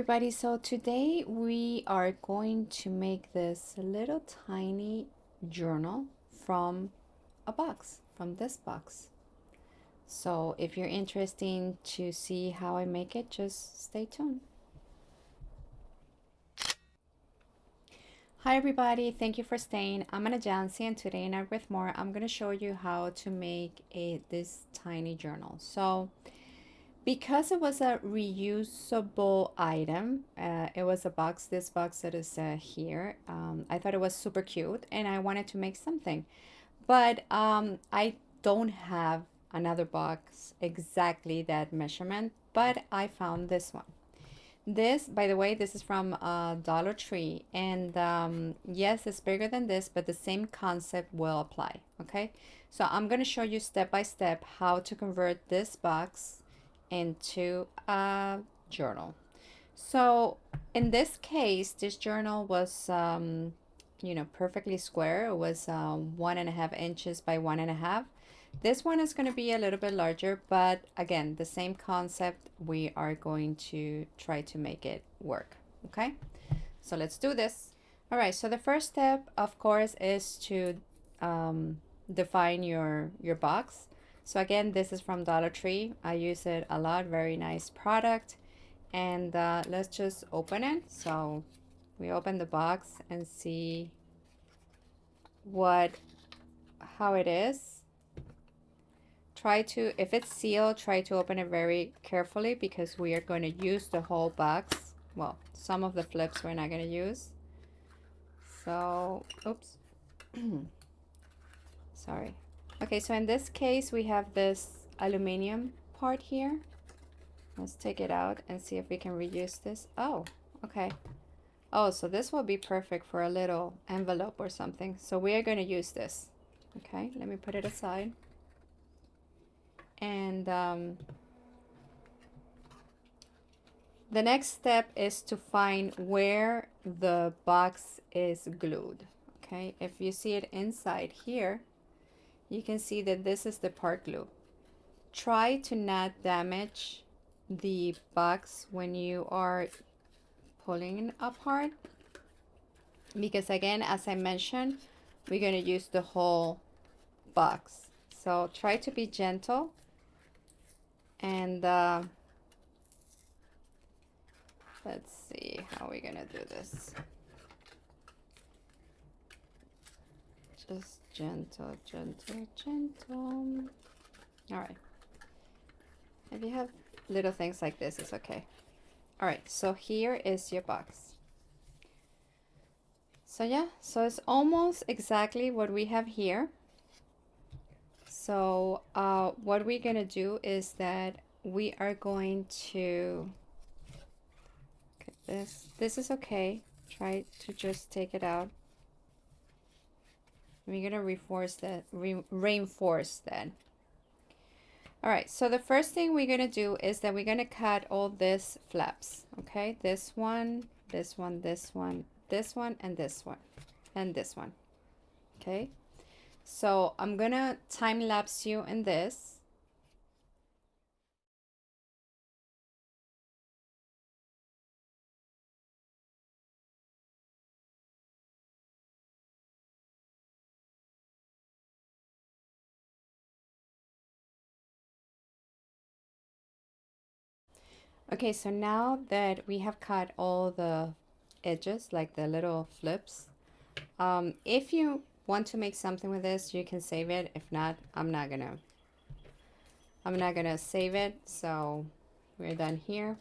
everybody, so today we are going to make this little tiny journal from from this box. So if you're interested to see how I make it, just stay tuned. Hi everybody, thank you for staying. I'm Anna Jancy, and today in ArtWithMore I'm going to show you how to make this tiny journal. So because it was a reusable item, it was this box that is here. I thought it was super cute and I wanted to make something. But I don't have another box exactly that measurement, but I found this one. This, by the way, this is from Dollar Tree. And yes, it's bigger than this, but the same concept will apply, okay? So I'm going to show you step by step how to convert this box into a journal. So in this case, this journal was, perfectly square. It was 1.5 inches by 1.5. This one is going to be a little bit larger, but again, the same concept. We are going to try to make it work. Okay, so let's do this. All right, so the first step, of course, is to define your box. So again, this is from Dollar Tree. I use it a lot. Very nice product. And let's just open it. So we open the box and see how it is. Try to, if it's sealed, try to open it very carefully because we are going to use the whole box. Well, some of the flips we're not going to use. So, oops. Sorry. Okay, so in this case, we have this aluminum part here. Let's take it out and see if we can reuse this. Oh, okay. Oh, so this will be perfect for a little envelope or something. So we are going to use this. Okay, let me put it aside. And the next step is to find where the box is glued. Okay, if you see it inside here, you can see that this is the part glue. Try to not damage the box when you are pulling it apart, because again, as I mentioned, we're going to use the whole box. So try to be gentle. And let's see how we're going to do this. Just gentle, gentle, gentle. All right. If you have little things like this, it's okay. All right, so here is your box. So yeah, so it's almost exactly what we have here. So what we're gonna do is that we are going to, okay, this is okay. Try to just take it out. We're gonna reinforce that. All right, so the first thing we're gonna do is that we're gonna cut all these flaps, okay? This one, this one, this one, this one, and this one, and this one, okay? So I'm gonna time lapse you in this. Okay, so now that we have cut all the edges, like the little flips, if you want to make something with this, you can save it. If not, I'm not gonna save it. So we're done here.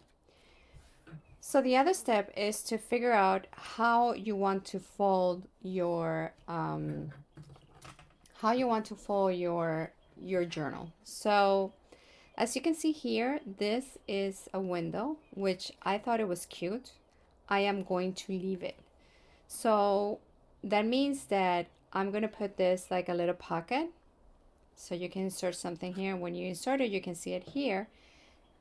So the other step is to figure out how you want to fold your journal. So as you can see here, this is a window, which I thought it was cute. I am going to leave it. So that means that I'm going to put this like a little pocket. So you can insert something here. When you insert it, you can see it here.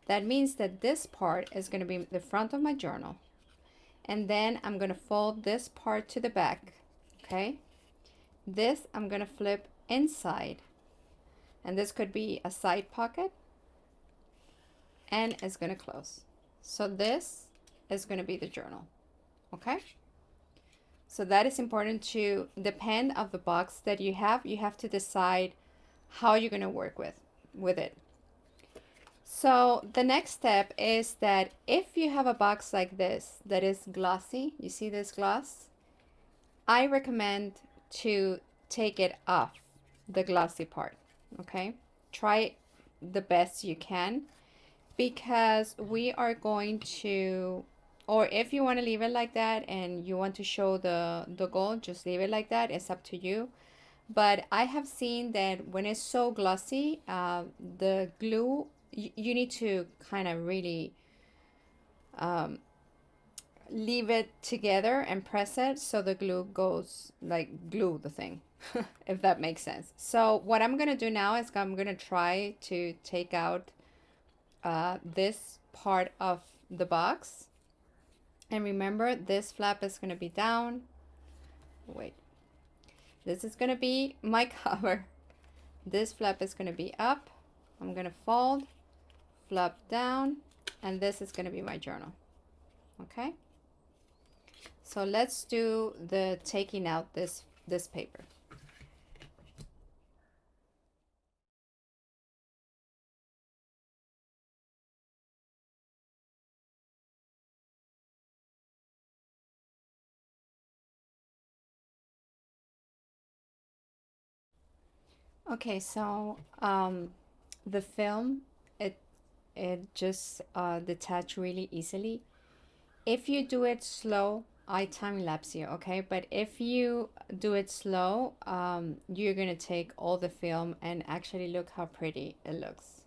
That means that this part is going to be the front of my journal. And then I'm going to fold this part to the back. Okay. This I'm going to flip inside. And this could be a side pocket. And it's going to close. So this is going to be the journal. Okay, so that is important. To depend of the box that you have to decide how you're going to work with it. So the next step is that if you have a box like this that is glossy, you see this gloss, I recommend to take it off the glossy part. Okay, try the best you can, because we are going to, or if you want to leave it like that and you want to show the gold, just leave it like that. It's up to you. But I have seen that when it's so glossy, the glue, you need to kind of really leave it together and press it so the glue goes, like glue the thing, if that makes sense. So what I'm gonna do now is I'm gonna try to take out this part of the box. And remember, this flap is gonna be down. Wait, this is gonna be my cover. This flap is gonna be up. I'm gonna fold, flap down, and this is gonna be my journal. Okay, so let's do the taking out this paper. Okay, so the film, it just detach really easily. If you do it slow, I time lapse you, okay? But if you do it slow, you're gonna take all the film, and actually look how pretty it looks.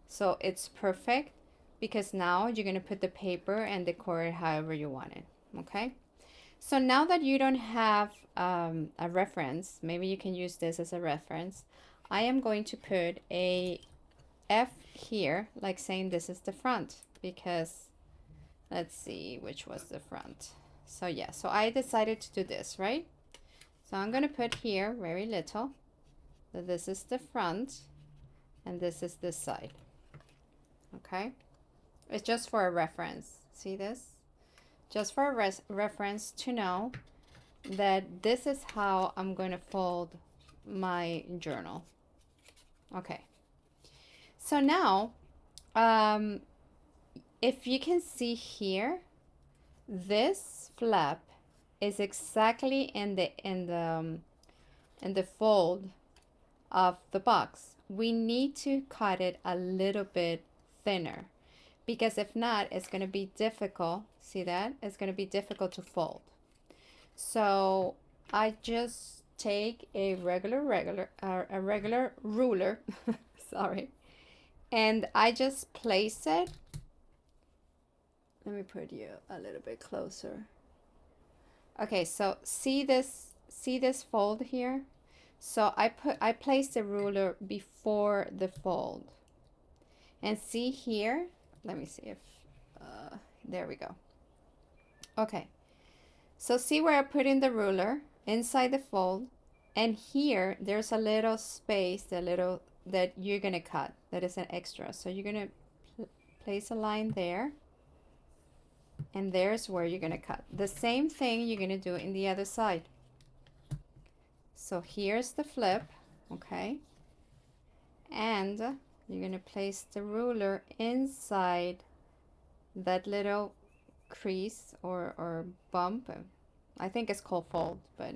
So it's perfect, because now you're gonna put the paper and decor it however you want it, okay? So now that you don't have a reference, maybe you can use this as a reference. I am going to put a F here, like saying this is the front, because let's see which was the front. So yeah, so I decided to do this, right? So I'm gonna put here very little, that this is the front and this is the side. Okay, it's just for a reference. See this? Just for a reference to know that this is how I'm going to fold my journal. Okay, so now if you can see here, this flap is exactly in the fold of the box. We need to cut it a little bit thinner, because if not, it's going to be difficult. See that? It's going to be difficult to fold. So I just take a regular ruler, sorry, and I just place it. Let me put you a little bit closer. Okay, so see this fold here? So I place the ruler before the fold. And see here, let me see if there we go. Okay, so see where I put in the ruler inside the fold, and here there's a little space, that you're gonna cut, that is an extra. So you're gonna place a line there, and there's where you're gonna cut. The same thing you're gonna do in the other side. So here's the flip, okay, and you're gonna place the ruler inside that little crease or bump. I think it's called fold, but,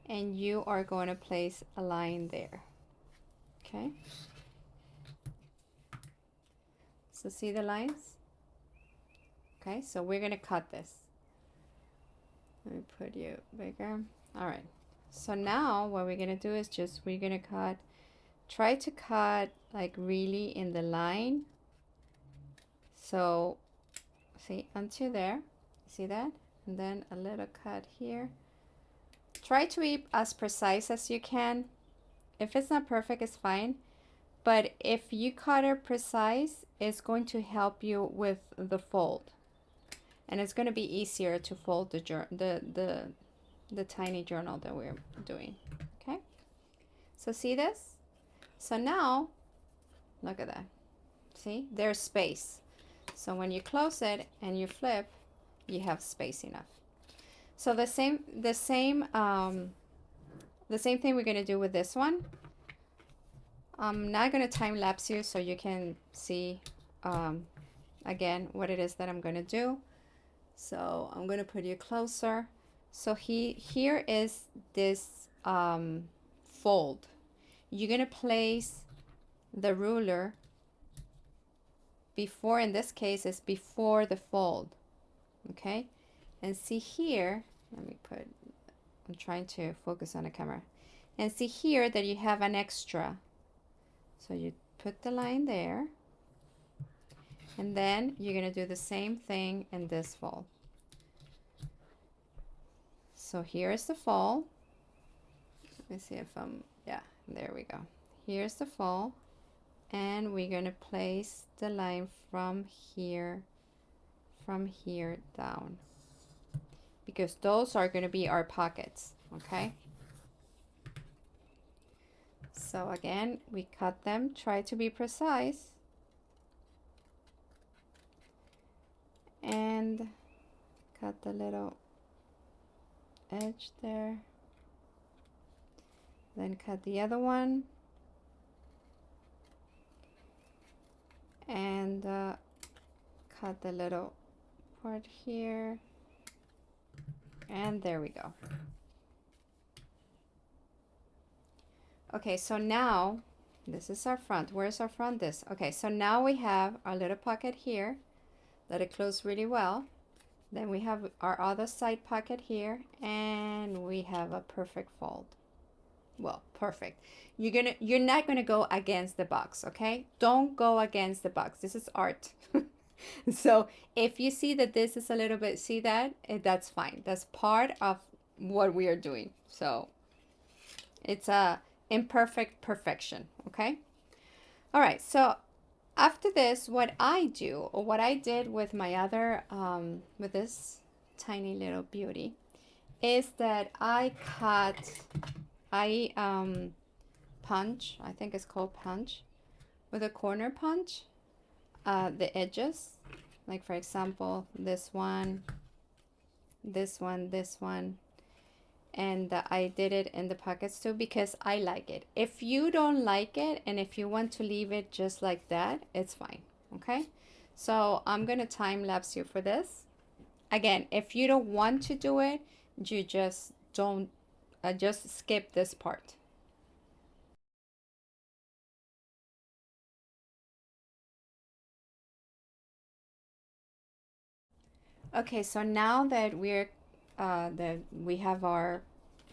and you are going to place a line there. Okay, so see the lines? Okay, so we're going to cut this. Let me put you bigger. All right, so now what we're going to do is just, we're going to cut, try to cut like really in the line. So see, until there, see that? And then a little cut here. Try to be as precise as you can. If it's not perfect, it's fine. But if you cut it precise, it's going to help you with the fold. And it's going to be easier to fold the tiny journal that we're doing. Okay? So see this? So now, look at that. See? There's space. So when you close it and you flip, you have space enough. So the same thing we're gonna do with this one. I'm not gonna time lapse you so you can see again what it is that I'm gonna do. So I'm gonna put you closer. So here is this fold. You're gonna place the ruler before, in this case is before the fold, okay? And see here, let me put, I'm trying to focus on the camera, and see here that you have an extra. So you put the line there, and then you're gonna do the same thing in this fold. So here's the fold. Let me see if I'm, yeah, there we go. Here's the fold, and we're gonna place the line from here down, because those are gonna be our pockets, okay? So again, we cut them, try to be precise, and cut the little edge there, then cut the other one, and cut the little part here, and there we go. Okay, so now this is our front. Where's our front? This. Okay, so now we have our little pocket here. Let it close really well. Then we have our other side pocket here, and we have a perfect fold. Well, perfect. You're not gonna go against the box, okay? Don't go against the box. This is art. So if you see that this is a little bit, see that? That's fine. That's part of what we are doing. So it's a imperfect perfection, okay? All right, so after this, what I do, or what I did with my other, with this tiny little beauty, is that I punch, I think it's called punch, with a corner punch, the edges, like for example, this one, this one, this one, and I did it in the pockets too because I like it. If you don't like it and if you want to leave it just like that, it's fine, okay? So I'm gonna time lapse you for this. Again, if you don't want to do it, you just don't, just skip this part. Okay, so now that we have our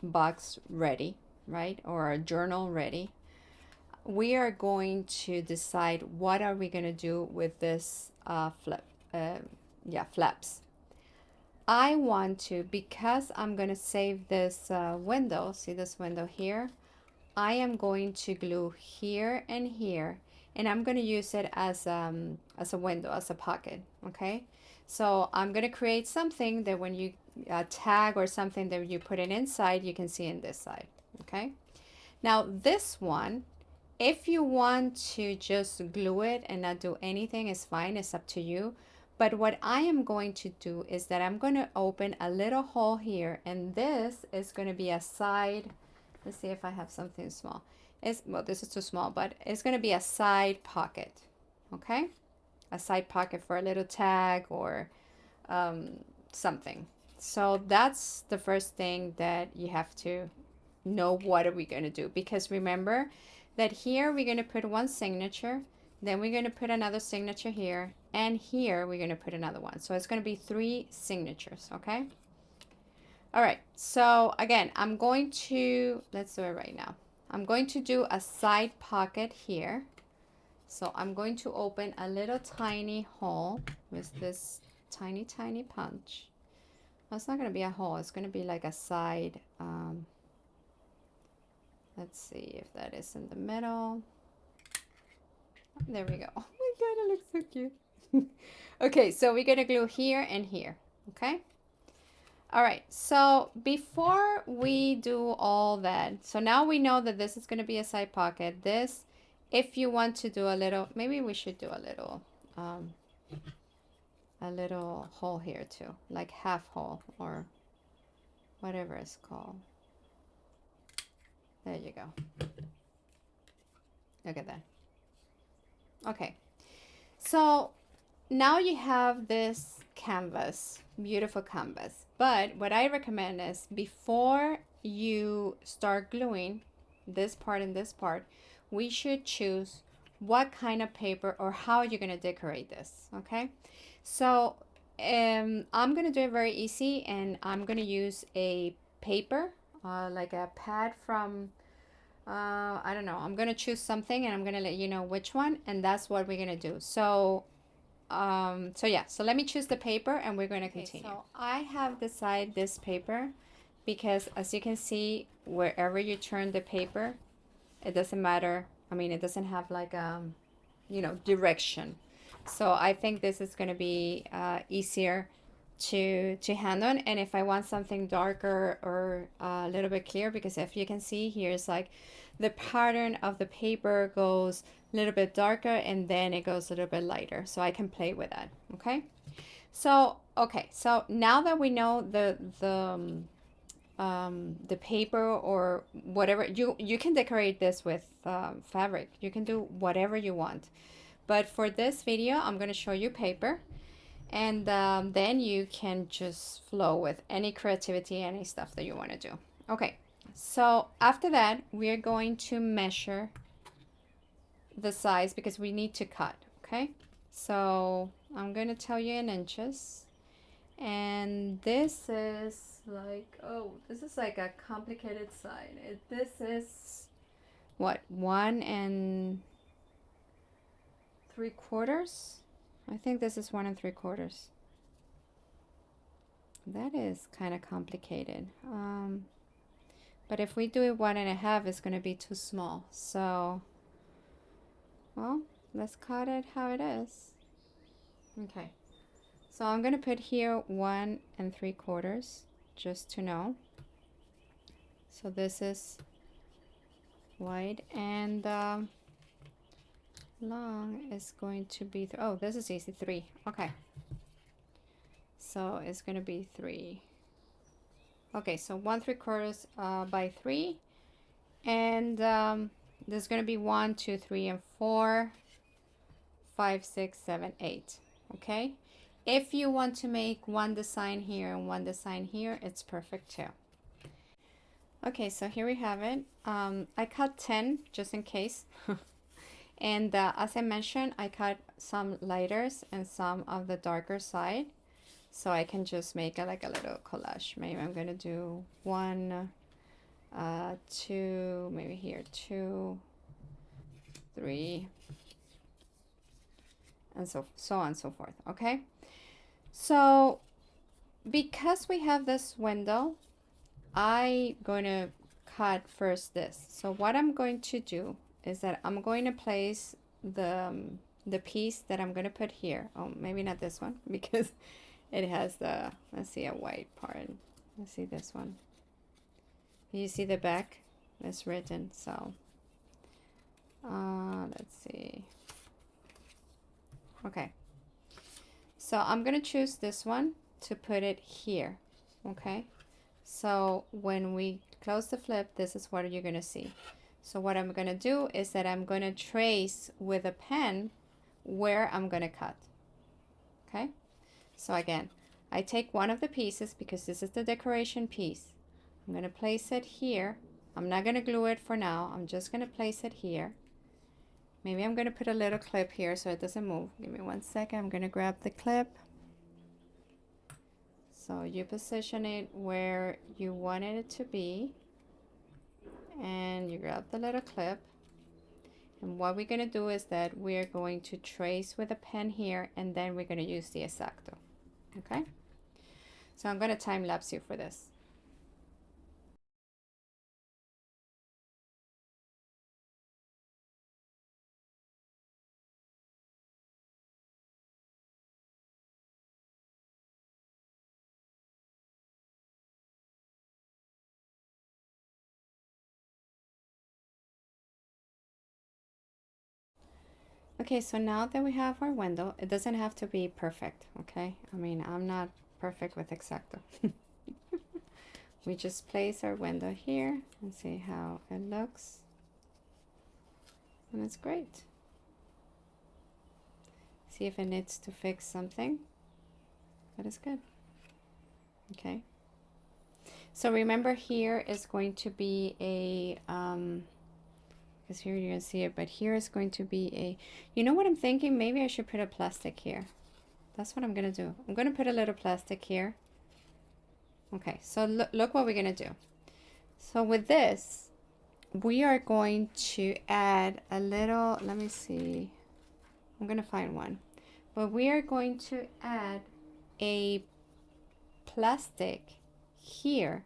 box ready, right, or our journal ready, we are going to decide what are we going to do with this flaps. I want to, because I'm going to save this window, see this window here, I am going to glue here and here, and I'm going to use it as a window, as a pocket, okay? So I'm going to create something that when you tag or something that you put it inside, you can see in this side, okay? Now this one, if you want to just glue it and not do anything, it's fine, it's up to you. But what I am going to do is that I'm going to open a little hole here, and this is going to be a side. Let's see if I have something small. Well, this is too small, but it's going to be a side pocket, okay? A side pocket for a little tag or something. So that's the first thing that you have to know, what are we going to do? Because remember that here we're going to put one signature, then we're going to put another signature here, and here we're going to put another one. So it's going to be 3 signatures, okay? All right, so again, I'm going to, let's do it right now. I'm going to do a side pocket here. So I'm going to open a little tiny hole with this tiny punch. Well, it's not going to be a hole, it's going to be like a side, let's see if that is in the middle. There we go. Oh my god, it looks so cute. Okay, so we're going to glue here and here, okay? All right, so before we do all that, so now we know that this is going to be a side pocket. This, if you want to do a little, maybe we should do a little, a little hole here too, like half hole or whatever it's called. There you go. Look at that. Okay, so now you have this canvas, beautiful canvas. But what I recommend is before you start gluing this part and this part, we should choose what kind of paper or how you're going to decorate this. Okay, so I'm going to do it very easy, and I'm going to use a paper, like a pad from I don't know. I'm gonna choose something and I'm gonna let you know which one, and that's what we're gonna do. So yeah, so let me choose the paper and we're going to continue. So I have decided this paper because, as you can see, wherever you turn the paper, it doesn't matter. I mean, it doesn't have like you know, direction. So I think this is going to be easier to handle. And if I want something darker or a little bit clear, because if you can see, here's like the pattern of the paper goes a little bit darker and then it goes a little bit lighter, so I can play with that. Okay, so so now that we know the paper or whatever, you can decorate this with fabric. You can do whatever you want, but for this video I'm going to show you paper, and then you can just flow with any creativity, any stuff that you want to do. Okay, so after that we are going to measure the size because we need to cut. Okay, so I'm going to tell you in inches, and this is like, oh, this is like a complicated side. This is what, 1 3/4. I think this is 1 3/4. That is kind of complicated. But if we do it 1 1/2, it's going to be too small. So, well, let's cut it how it is. Okay. So I'm going to put here 1 3/4 just to know. So this is wide, and long is going to be, oh, this is easy, 3. Okay. So it's going to be 3. Okay, so 1 3/4 by 3, and there's going to be 1 2 3 and 4 5 6 7 8. Okay, if you want to make one design here and one design here, it's perfect too. Okay, so here we have it. I cut 10 just in case. And as I mentioned, I cut some lighters and some of the darker side, so I can just make like a little collage. Maybe I'm gonna do 1 2, maybe here 2 3, and so on and so forth. Okay, so because we have this window, I'm going to cut first this. So what I'm going to do is that I'm going to place the piece that I'm going to put here. Oh, maybe not this one because it has the, let's see, a white part. Let's see this one. You see the back? It's written. So let's see. Okay. So I'm going to choose this one to put it here. Okay. So when we close the flip, this is what you're going to see. So what I'm going to do is that I'm going to trace with a pen where I'm going to cut. Okay. So again, I take one of the pieces because this is the decoration piece. I'm going to place it here. I'm not going to glue it for now. I'm just going to place it here. Maybe I'm going to put a little clip here so it doesn't move. Give me 1 second. I'm going to grab the clip. So you position it where you wanted it to be, and you grab the little clip. And what we're going to do is that we're going to trace with a pen here, and then we're going to use the X-Acto. Okay? So I'm going to time lapse you for this. Okay, so now that we have our window, it doesn't have to be perfect, okay? I mean, I'm not perfect with Exacto. We just place our window here and see how it looks. And it's great. See if it needs to fix something, but it's good. Okay. So remember, here is going to be a, because here you can see it, but here is going to be a, you know what I'm thinking? Maybe I should put a plastic here. That's what I'm gonna do. I'm gonna put a little plastic here. Okay, so look what we're gonna do. So with this, we are going to add a little, let me see, I'm gonna find one. But we are going to add a plastic here.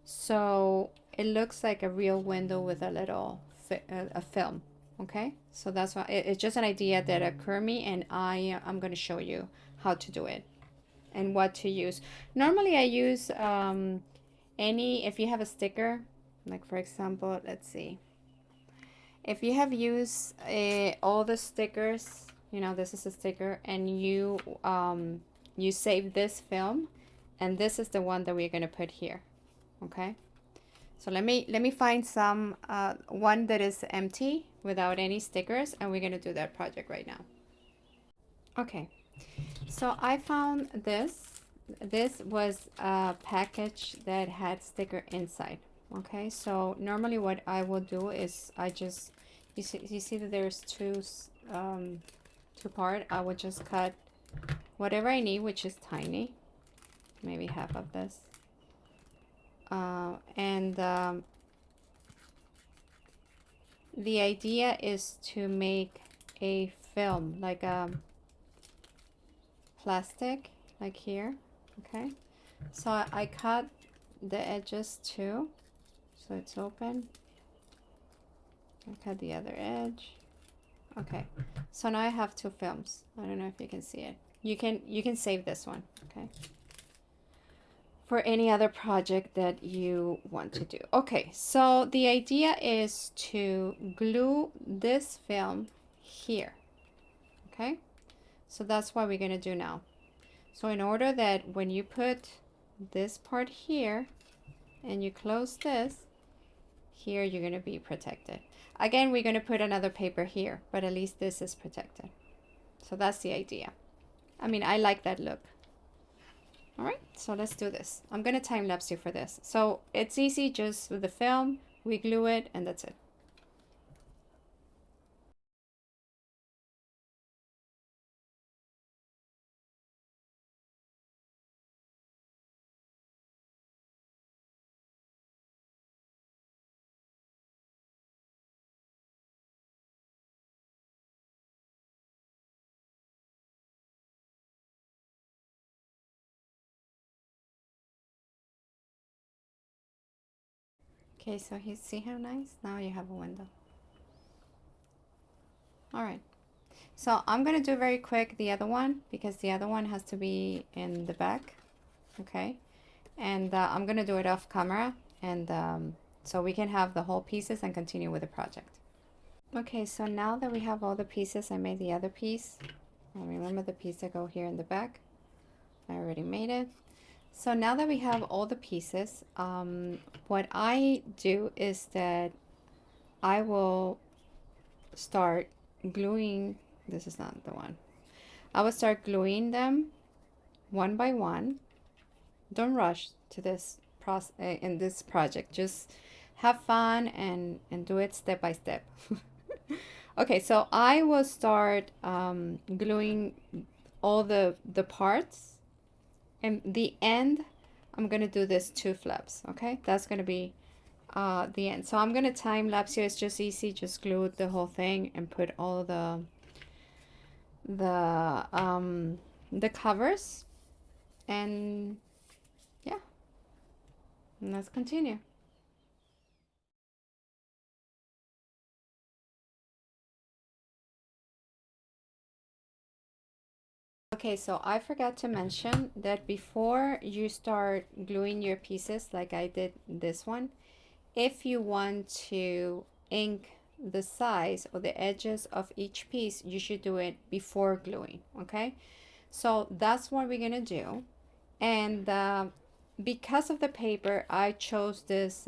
So it looks like a real window with a little a film. Okay, so that's why it's just an idea that occurred me, and I'm going to show you how to do it and what to use. Normally I use if you have a sticker, like for example, let's see, if you have used all the stickers, you know, this is a sticker, and you save this film, and this is the one that we're going to put here. Okay, so let me find some one that is empty without any stickers, and we're going to do that project right now. Okay, so I found this was a package that had sticker inside. Okay, so normally what I will do is I just, you see that there's two part. I would just cut whatever I need, which is tiny, maybe half of this, and the idea is to make a film, like a plastic, like here. Okay, so I cut the edges too, so it's open. I cut the other edge. Okay, so now I have two films. I don't know if you can see it. You can save this one, okay, for any other project that you want to do. Okay, so the idea is to glue this film here. Okay, so that's what we're gonna do now. So in order that when you put this part here and you close this here, you're gonna be protected. Again, we're gonna put another paper here, but at least this is protected. So that's the idea. I mean, I like that look. All right, so let's do this. I'm gonna time lapse you for this. So it's easy, just with the film, we glue it, and that's it. Okay, so you see how nice? Now you have a window. All right, so I'm gonna do very quick the other one, because the other one has to be in the back. Okay, and I'm gonna do it off camera, and so we can have the whole pieces and continue with the project. Okay, so now that we have all the pieces, I made the other piece. Remember the piece that go here in the back? I already made it. So now that we have all the pieces, what I do is that I will start gluing. This is not the one. I will start gluing them one by one. Don't rush to this process in this project. Just have fun and do it step by step. Okay, so I will start gluing all the parts, and the end I'm gonna do this two flaps. Okay, that's gonna be the end. So I'm gonna time lapse here. It's just easy. Just glue the whole thing and put all the covers, and yeah, and let's continue. Okay, so I forgot to mention that before you start gluing your pieces, like I did this one, if you want to ink the size or the edges of each piece, you should do it before gluing, okay? So that's what we're gonna do. And because of the paper, I chose this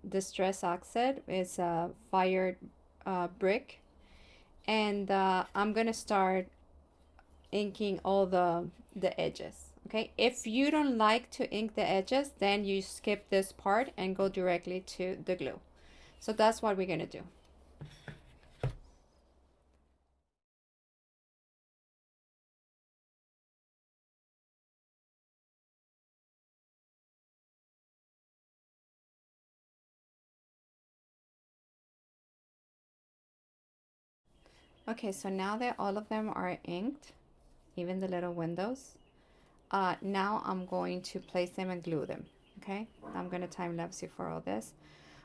distress oxide. It's a fired brick, and I'm gonna start inking all the edges. Okay, if you don't like to ink the edges, then you skip this part and go directly to the glue. So that's what we're gonna do. Okay, so now that all of them are inked, even the little windows, now I'm going to place them and glue them. Okay, I'm gonna time lapse you for all this.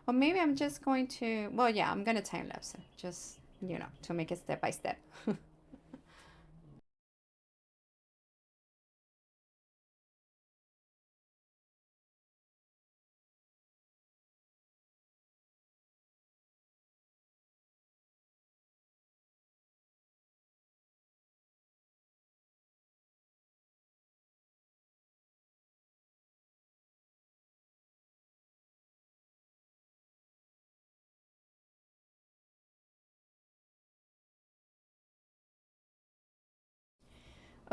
Or maybe I'm just going to, well, yeah, I'm gonna time lapse it, just, you know, to make it step by step.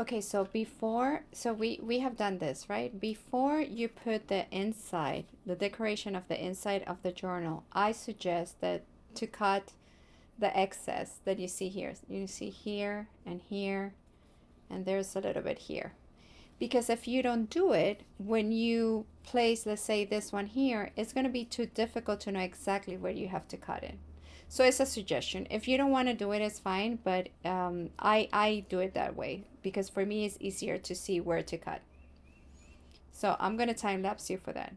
Okay, so before, so we have done this, right? Before you put the inside, the decoration of the inside of the journal, I suggest that to cut the excess that you see here. You see here and here, and there's a little bit here. Because if you don't do it, when you place, let's say this one here, it's going to be too difficult to know exactly where you have to cut it. So it's a suggestion. If you don't want to do it, it's fine, but I do it that way because for me it's easier to see where to cut. So I'm going to time lapse you for that.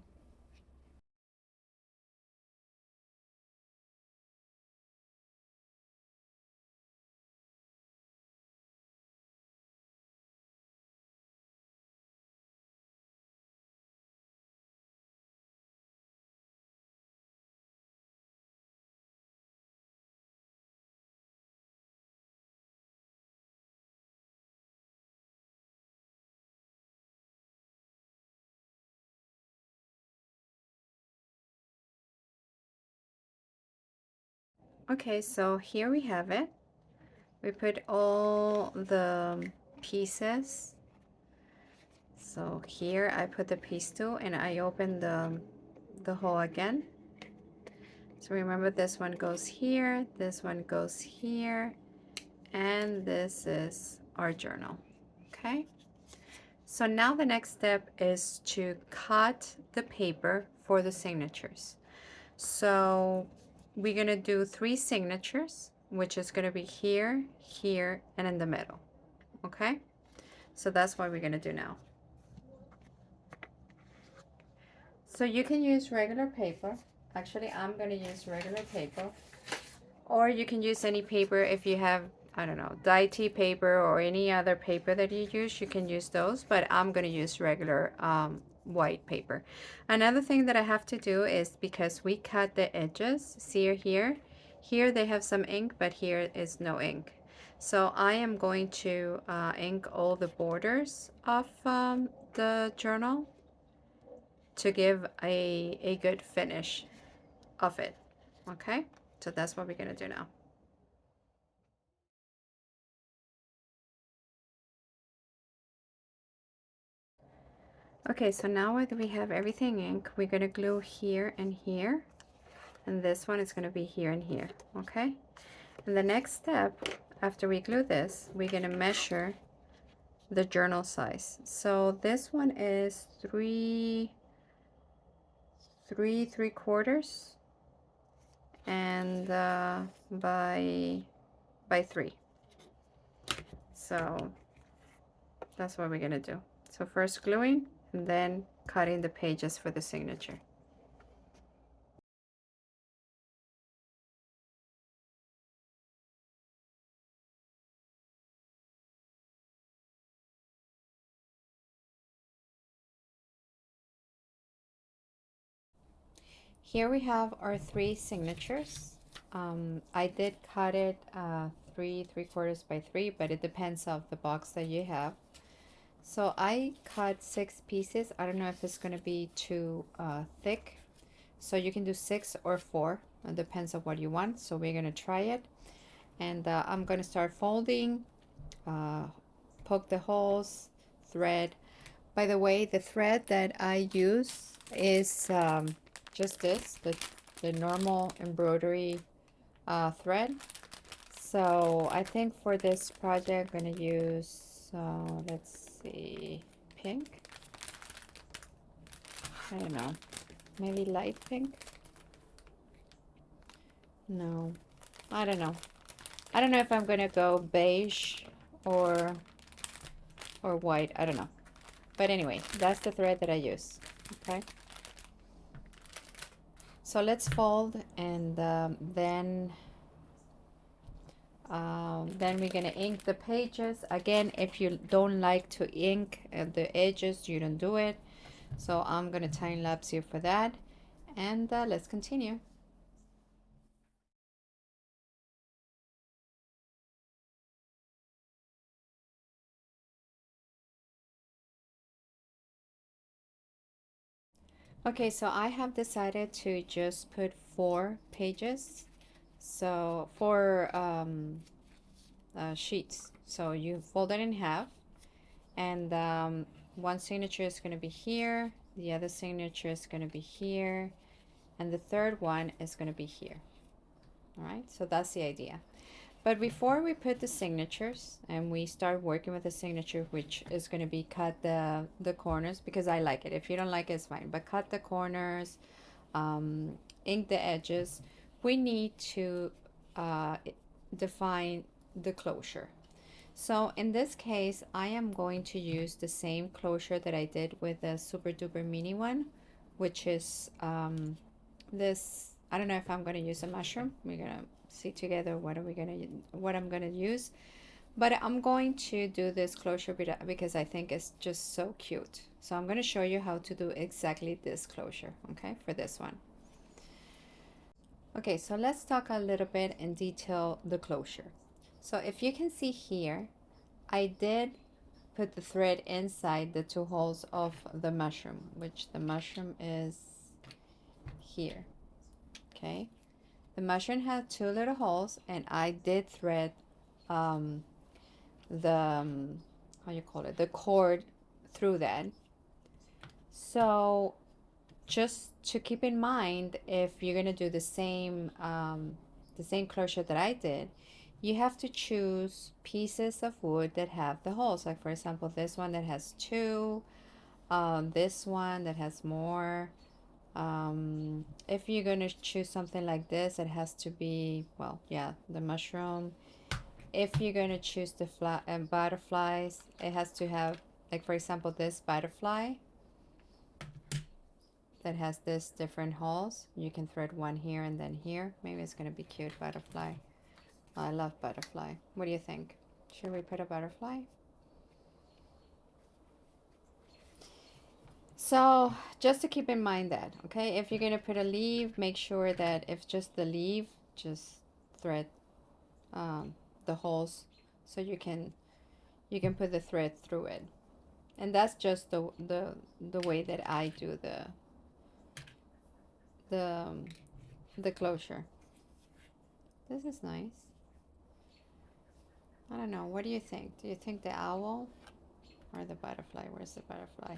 Okay, so here we have it. We put all the pieces. So here I put the piece two and I open the hole again. So remember this one goes here, this one goes here, and this is our journal. Okay. So now the next step is to cut the paper for the signatures. So we're gonna do 3 signatures, which is gonna be here, here, and in the middle. Okay. So that's what we're gonna do now. So you can use regular paper. Actually, I'm gonna use regular paper. Or you can use any paper if you have, I don't know, dye paper or any other paper that you use, you can use those, but I'm gonna use regular white paper. Another thing that I have to do is because we cut the edges, see here, here they have some ink, but here is no ink. So I am going to ink all the borders of the journal to give a good finish of it. Okay, so that's what we're gonna do now. Okay, so now that we have everything ink, we're gonna glue here and here, and this one is gonna be here and here, okay? And the next step, after we glue this, we're gonna measure the journal size. So this one is 3 3/4 and by 3. So that's what we're gonna do. So first gluing and then cutting the pages for the signature. Here we have our 3 signatures. I did cut it 3 3/4 by 3, but it depends of the box that you have. So I cut 6 pieces. I don't know if it's gonna be too thick, so you can do 6 or 4. It depends on what you want. So we're gonna try it, and I'm gonna start folding, uh, poke the holes, thread. By the way, the thread that I use is just this, the normal embroidery thread. So I think for this project, I'm gonna use, let's see, pink. I don't know, maybe light pink. No, I don't know. I don't know if I'm gonna go beige or white. I don't know. But anyway, that's the thread that I use. Okay. So let's fold, and then we're gonna ink the pages. Again, if you don't like to ink the edges, you don't do it. So I'm gonna time lapse you for that, and let's continue. Okay, so I have decided to just put 4 pages, so 4 sheets. So you fold it in half, and one signature is going to be here, the other signature is going to be here, and the third one is going to be here. All right, so that's the idea. But before we put the signatures and we start working with the signature, which is going to be cut the corners, because I like it. If you don't like it, it's fine. But cut the corners, ink the edges. We need to uh, define the closure. So in this case, I am going to use the same closure that I did with the Super Duper Mini one, which is this. I don't know if I'm going to use a mushroom. We're going to see together what I'm going to use. But I'm going to do this closure because I think it's just so cute. So I'm going to show you how to do exactly this closure, okay, for this one. Okay, so let's talk a little bit in detail the closure. So if you can see here, I did put the thread inside the 2 holes of the mushroom, which the mushroom is here. Okay, the mushroom had 2 little holes, and I did thread um, the how you call it, the cord through that. So just to keep in mind, if you're gonna do the same closure that I did, you have to choose pieces of wood that have the holes. Like for example, this one that has 2, this one that has more. If you're gonna choose something like this, it has to be, well, yeah, the mushroom. If you're gonna choose the butterflies, it has to have, like for example, this butterfly that has this different holes. You can thread one here and then here. Maybe it's gonna be cute butterfly. I love butterfly. What do you think? Should we put a butterfly? So just to keep in mind that, okay, if you're gonna put a leaf, make sure that if just the leaf, just thread the holes so you can put the thread through it. And that's just the way that I do the the closure. This is nice. I don't know. What do you think? Do you think the owl or the butterfly? Where's the butterfly?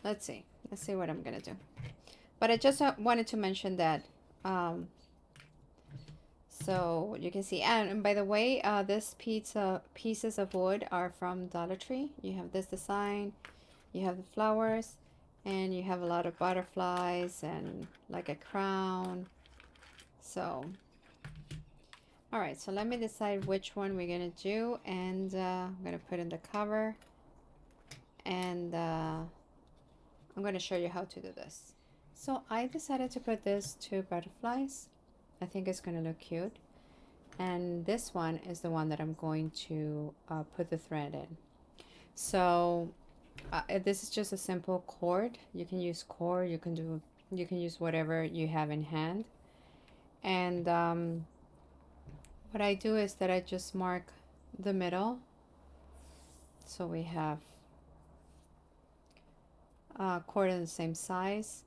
Let's see. Let's see what I'm gonna do. But I just wanted to mention that. So you can see, and by the way, this pieces of wood are from Dollar Tree. You have this design, you have the flowers, and you have a lot of butterflies and like a crown. So, all right, so let me decide which one we're gonna do, and I'm gonna put in the cover, and I'm gonna show you how to do this. So I decided to put these 2 butterflies. I think it's gonna look cute. And this one is the one that I'm going to put the thread in. So this is just a simple cord. You can use cord, you can do You can use whatever you have in hand. And what I do is that I just mark the middle. So we have a quarter the same size.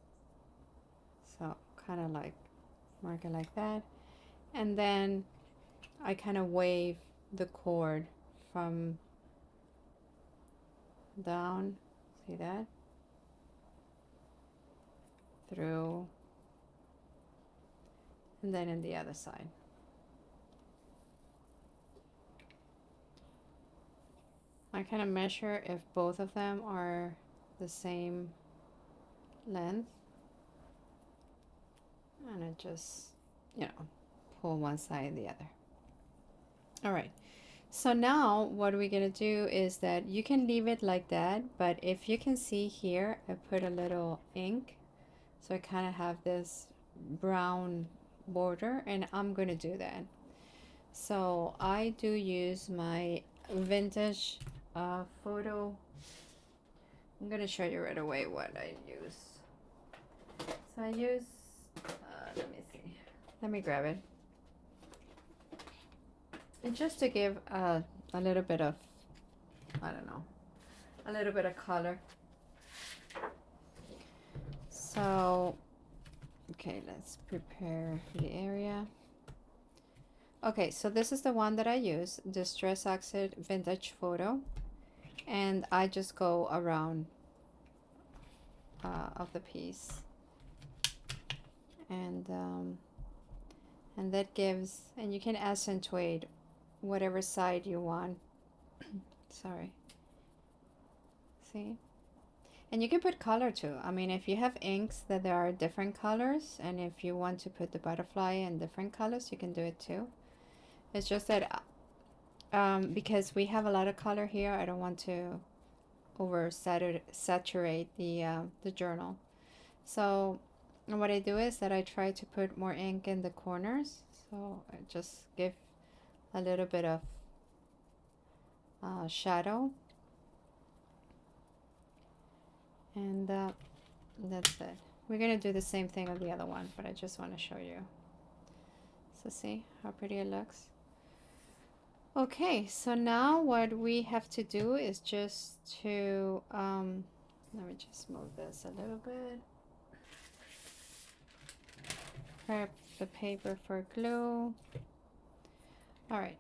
So kind of like mark it like that. And then I kind of wave the cord from down, see that? Through, and then in the other side. I kind of measure if both of them are the same length. And I just, pull one side and the other. All right. So now what we're going to do is that you can leave it like that, but if you can see here, I put a little ink. So I kind of have this brown border, and I'm going to do that. So I do use my vintage photo. I'm going to show you right away what I use. So I use, let me see. Let me grab it. And just to give a little bit of, I don't know, a little bit of color. So, okay, let's prepare the area. Okay, so this is the one that I use, Distress Oxide Vintage Photo. And I just go around of the piece. And that gives, and you can accentuate whatever side you want. Sorry. See? And you can put color too. I mean, if you have inks that there are different colors, and if you want to put the butterfly in different colors, you can do it too. It's just that because we have a lot of color here, I don't want to saturate the journal. So what I do is that I try to put more ink in the corners. So I just give a little bit of shadow. And that's it. We're going to do the same thing on the other one, but I just want to show you. So see how pretty it looks? Okay, so now what we have to do is just to, let me just move this a little bit. Prep the paper for glue. All right.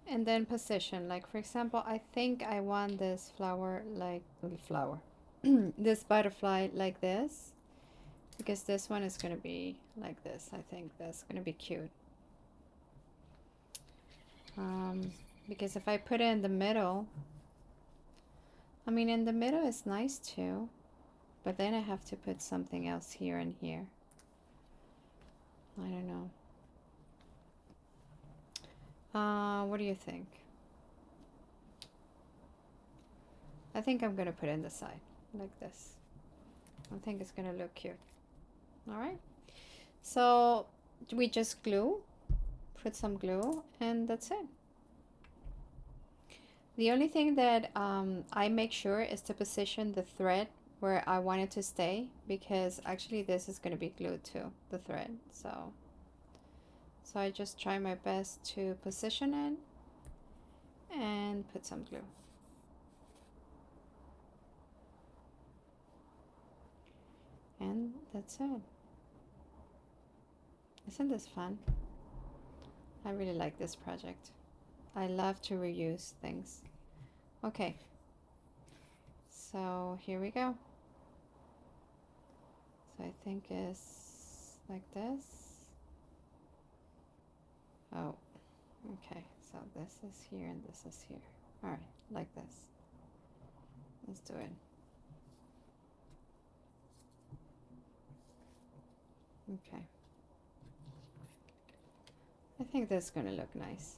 And then position, like for example, I think I want this flower like this butterfly like this, because this one is going to be like this. I think that's going to be cute. Because if I put it in the middle, I mean, in the middle is nice too, but then I have to put something else here and here. I don't know. What do you think? I think I'm gonna put it in the side like this. I think it's gonna look cute. All right. So we just glue, put some glue, and that's it. The only thing that I make sure is to position the thread where I want it to stay, because actually this is going to be glued to the thread. So I just try my best to position it and put some glue. And that's it. Isn't this fun? I really like this project. I love to reuse things. Okay, so here we go. So I think it's like this. Oh, okay, so this is here and this is here. All right, like this. Let's do it. Okay. I think that's gonna look nice.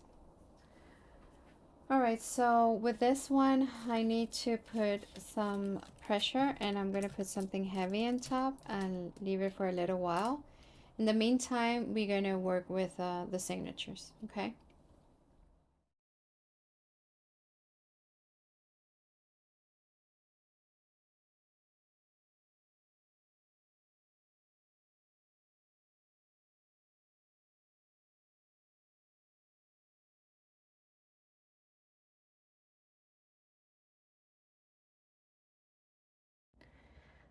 All right, so with this one, I need to put some pressure, and I'm gonna put something heavy on top and leave it for a little while. In the meantime, we're gonna work with the signatures, okay?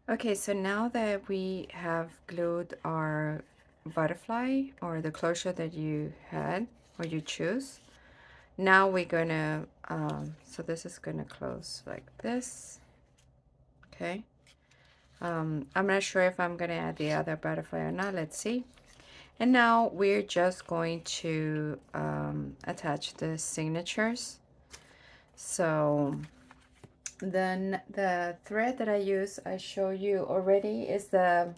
Okay, so now that we have glued our butterfly or the closure that you had or you choose, now we're gonna, so this is gonna close like this, okay? I'm not sure if I'm gonna add the other butterfly or not, let's see. And now we're just going to attach the signatures. So then the thread that I use, I show you already, is the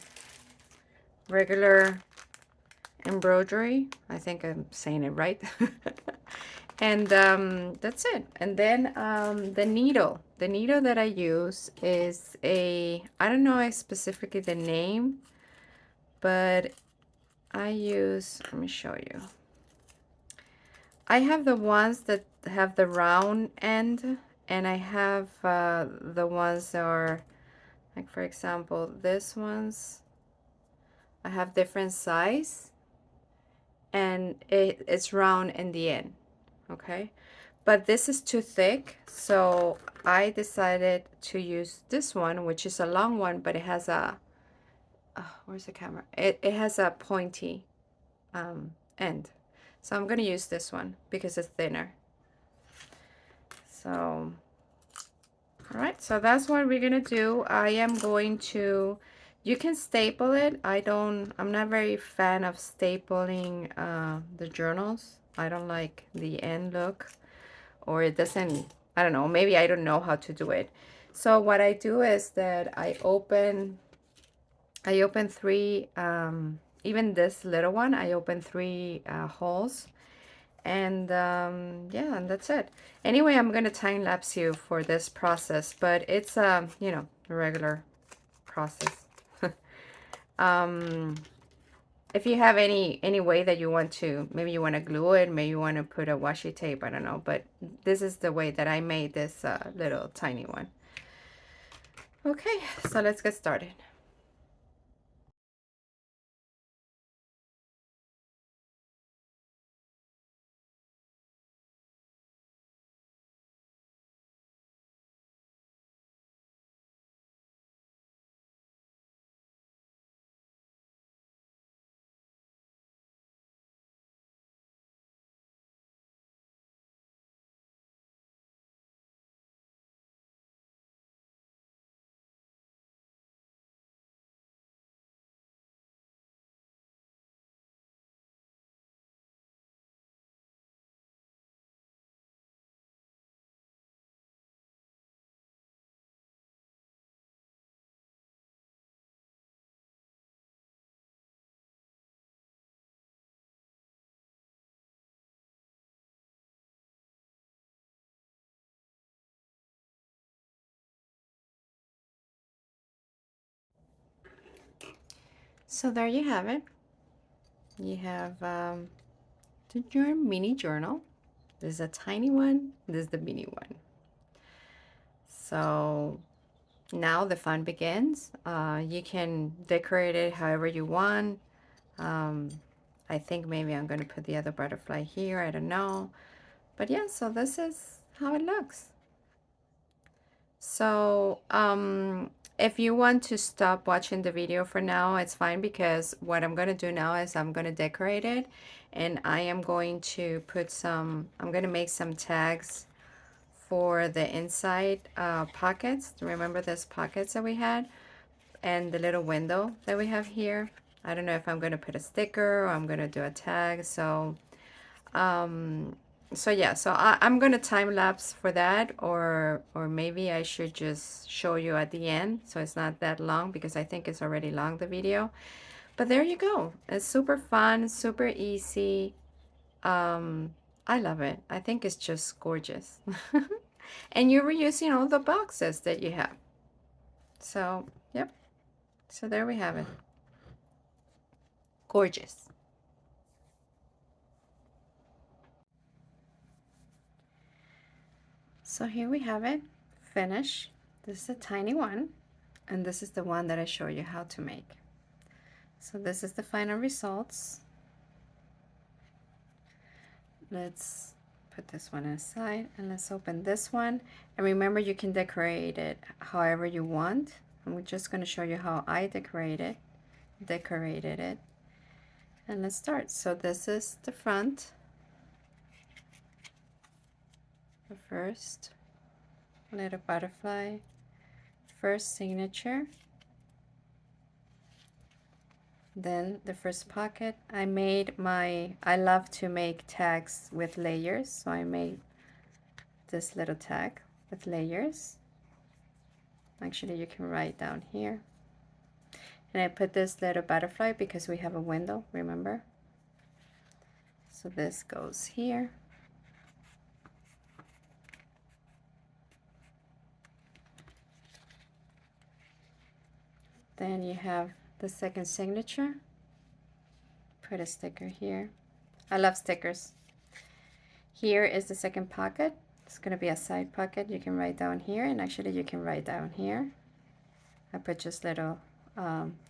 regular embroidery. I think I'm saying it right. And that's it. And then the needle that I use is I don't know specifically the name, but I use, let me show you. I have the ones that have the round end, and I have the ones that are, like for example, this ones, I have different size, and it's round in the end, okay? But this is too thick, so I decided to use this one, which is a long one, but it has a, where's the camera? It has a pointy end. So I'm gonna use this one because it's thinner. So, all right, so that's what we're gonna do. I am going to, you can staple it. I'm not very fan of stapling the journals. I don't like the end look, or it doesn't, I don't know, maybe I don't know how to do it. So what I do is that I open three, even this little one, I open three holes, and yeah, and that's it. Anyway, I'm gonna time lapse you for this process, but it's you know, a regular process. um if you have any way that you want to, maybe you want to glue it, maybe you want to put a washi tape, I don't know, but this is the way that I made this little tiny one. Okay, so let's get started. So there you have it. You have your mini journal. This is a tiny one, this is the mini one. So now the fun begins. You can decorate it however you want. um, I think maybe I'm going to put the other butterfly here, I don't know, but yeah, so this is how it looks. So if you want to stop watching the video for now, it's fine, because what I'm going to do now is I'm going to decorate it, and I am going to put some, I'm going to make some tags for the inside pockets. Remember those pockets that we had, and the little window that we have here? I don't know if I'm going to put a sticker or I'm going to do a tag. So so yeah, so I'm going to time lapse for that, or maybe I should just show you at the end so it's not that long, because I think it's already long, the video. But there you go. It's super fun, super easy. I love it. I think it's just gorgeous. And you're reusing all the boxes that you have. So, yep. So there we have it. Gorgeous. So here we have it, finished. This is a tiny one, and this is the one that I show you how to make. So this is the final results. Let's put this one aside, and let's open this one. And remember, you can decorate it however you want. I'm just going to show you how I decorated it. And let's start. So this is the front, the first little butterfly, first signature, then the first pocket. I love to make tags with layers, so I made this little tag with layers. Actually, you can write down here. And I put this little butterfly because we have a window, remember? So this goes here. Then you have the second signature. Put a sticker here. I love stickers. Here is the second pocket. It's going to be a side pocket. You can write down here, and actually you can write down here. I put just little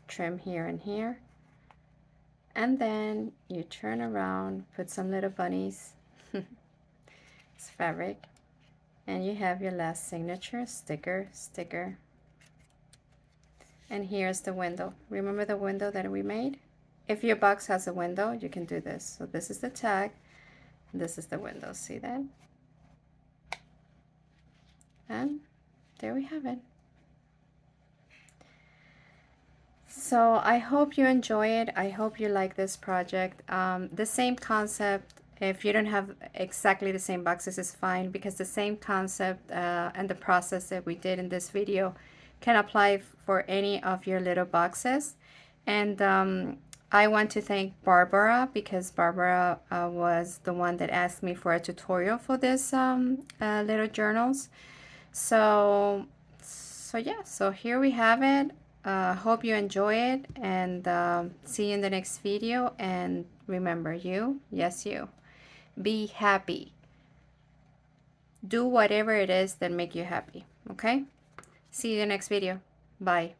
trim here and here. And then you turn around, put some little bunnies. It's fabric. And you have your last signature, sticker, sticker. And here's the window. Remember the window that we made? If your box has a window, you can do this. So this is the tag, and this is the window. See that? And there we have it. So I hope you enjoy it. I hope you like this project. The same concept, if you don't have exactly the same boxes, is fine, because the same concept and the process that we did in this video can apply for any of your little boxes. And I want to thank Barbara, because Barbara was the one that asked me for a tutorial for this little journals. So yeah, so here we have it. Hope you enjoy it, and see you in the next video. And remember, yes, you, be happy. Do whatever it is that make you happy, okay? See you in the next video. Bye.